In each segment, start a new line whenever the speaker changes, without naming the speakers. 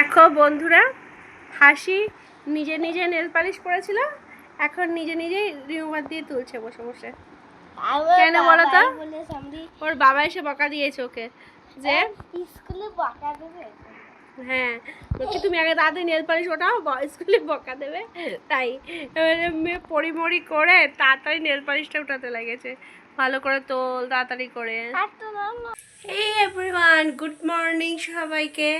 দেখো বন্ধুরা, হাসি নিজে নিজে নেল পালিশ পরেছিল, এখন নিজে নিজেই রিমুভার দিয়ে তুলছে বসে বসে। কেন বলো তো? ওর বাবা এসে বকা দিয়েছে ওকে যে
স্কুলে বকা দেবে।
হ্যাঁ, বলছি তুমি আগে তাড়াতাড়ি নেল পালিশ ওঠাও, স্কুলে বকা দেবে। তাই এবারে মেয়ে পরিমরি করে তাড়াতাড়ি নেল পালিশটা উঠাতে লেগেছে। ভালো করে তোল তাড়াতাড়ি করে। এই এভরিওয়ান, গুড মর্নিং সবাইকে।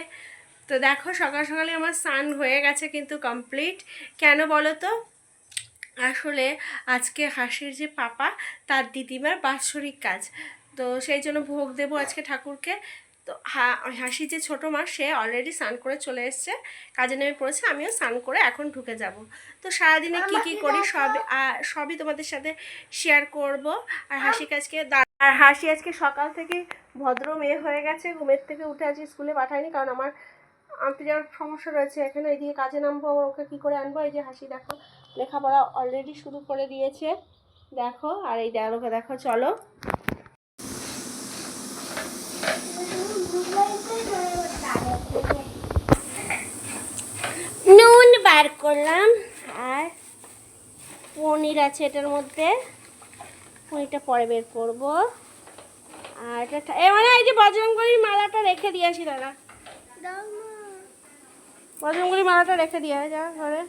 তো দেখো সকাল সকালে আমার স্নান হয়ে গেছে কিন্তু কমপ্লিট। কেন বলো তো? আসলে আজকে হাসির যে পাপা, তার দিদিমার বাৎসরিক কাজ, তো সেই জন্য ভোগ দেবো আজকে ঠাকুরকে। তো হাসি যে ছোটো মা, সে অলরেডি স্নান করে চলে এসছে, কাজে নেমে পড়েছে। আমিও স্নান করে এখন ঢুকে যাব। তো সারাদিনে কি করি সবই তোমাদের সাথে শেয়ার করব। আর হাসি আজকে সকাল থেকে ভদ্র মেয়ে হয়ে গেছে, ঘুমের থেকে উঠে আজকে স্কুলে পাঠায়নি, কারণ আমার আনতে যাওয়ার সমস্যা রয়েছে এখানে। এইদিকে কাজে নামবো, ওকে কী করে আনবো। এই যে হাসি দেখো লেখাপড়া অলরেডি শুরু করে দিয়েছে, দেখো। আর এই ওকে দেখো, চলো নুন বার করলাম, আর পনির আছে এটার মধ্যে, পনিরটা পরে বের করবো। আর এটা মানে এই যে বজরঙ্গলির মালাটা রেখে দিয়ে আসি, দাদা বজরঙ্গলির মালাটা রেখে দিয়ে যা ঘরে।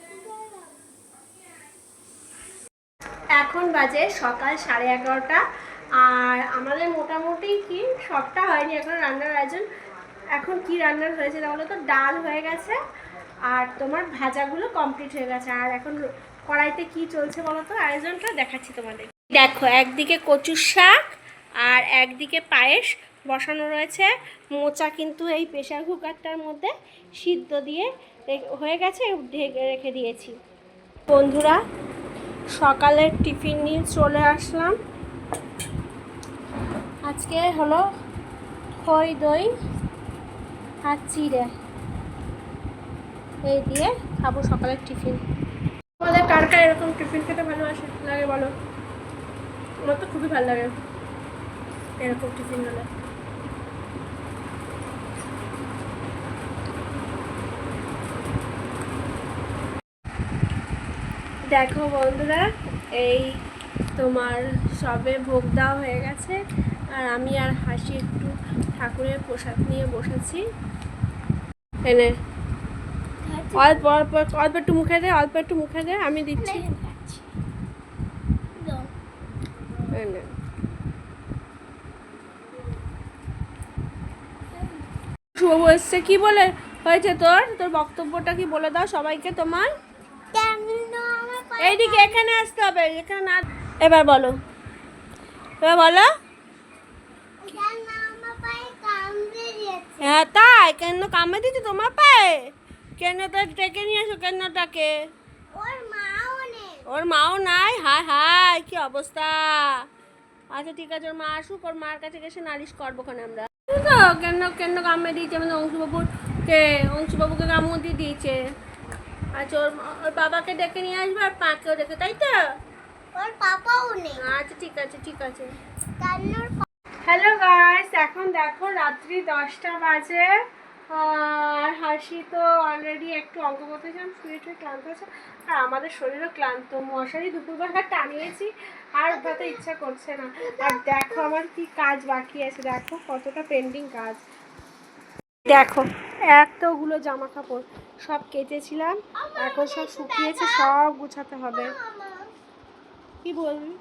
এখন বাজে সকাল 11:30, আর আমাদের মোটামুটি কি সবটা হয়নি এখন রান্নার আয়োজন। এখন কি রান্নার হয়েছে তাহলে তো ডাল হয়ে গেছে, আর তোমার ভাজাগুলো কমপ্লিট হয়ে গেছে। আর এখন কড়াইতে কি চলছে বলো তো, আয়োজনটা দেখাচ্ছি তোমাদের। দেখো, একদিকে কচুর শাক আর একদিকে পায়েস বসানো রয়েছে। মোচা কিন্তু এই প্রেশার কুকারটার মধ্যে সিদ্ধ দিয়ে হয়ে গেছে, ঢেকে রেখে দিয়েছি। বন্ধুরা, সকালের টিফিন নিয়ে চলে আসলাম। আজকে হলো খই দই আর চিড়ে, এই দিয়ে খাবো সকালের টিফিন। আমাদের কার কার এরকম টিফিন খেতে ভালোবাসে লাগে বলো? আমার তো খুবই ভালো লাগে এরকম টিফিন হলে। দেখো বন্ধুরা, এই তোমার সবে ভোগ দেওয়া হয়ে গেছে, আর আমি আর হাসি একটু ঠাকুরের প্রসাদ নিয়ে বসেছি। এনে অল্প অল্প অল্প একটু মুখে দে, অল্প একটু মুখে দে, আমি দিচ্ছি। শুভ এসছে, কি বলে হয়েছে তোর তোর বক্তব্যটা কি বলে দাও সবাইকে তোমার। এইদিকে এখানে আসতে হবে, এখানে না। এবার বলো, এবার বলো। হ্যাঁ তাই? কেন কামড়ে দিচ্ছে তোমার পায়ে? কেন তো ডেকে নিয়ে আসো কেনটাকে? ওর মাও নাই? হায় হায়, কি অবস্থা। আচ্ছা ঠিক আছে, ওর মা আসুক, ওর মার কাছে গেছে নালিশ করবো ওখানে আমরা। তো কেন কেন কামড়ে দিয়েছে আমাদের অংশুবাবুকে কামড় দিয়ে দিয়েছে। আচ্ছা, ওর বাবাকে ডেকে নিয়ে আসবে, আর মাকেও ডেকে, তাই তো?
ওর পাপাও নেই।
আচ্ছা ঠিক আছে ঠিক আছে। হ্যালো গাইস, এখন দেখো রাত্রি 10টা বাজে, আর হাসি তো অলরেডি একটু অঙ্ক করতে যান, শুয়ে টুয়ে ক্লান্ত আছে, আর আমাদের শরীরও ক্লান্ত। মশারি দুপুরবেলা টানিয়েছি, আর উঠাতে ইচ্ছা করছে না। আর দেখো আমার কি কাজ বাকি আছে, দেখো কতটা পেন্ডিং কাজ। দেখো এতগুলো জামা কাপড় সব কেচেছিলাম, এখন সব শুকিয়েছে, সব গুছাতে হবে। কি বলবি?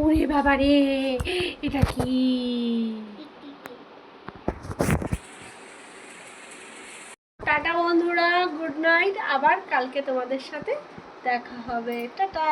ওরে বাবা রে, এটা কি? টাটা বন্ধুরা, গুড নাইট। আবার কালকে তোমাদের সাথে দেখা হবে, টাটা।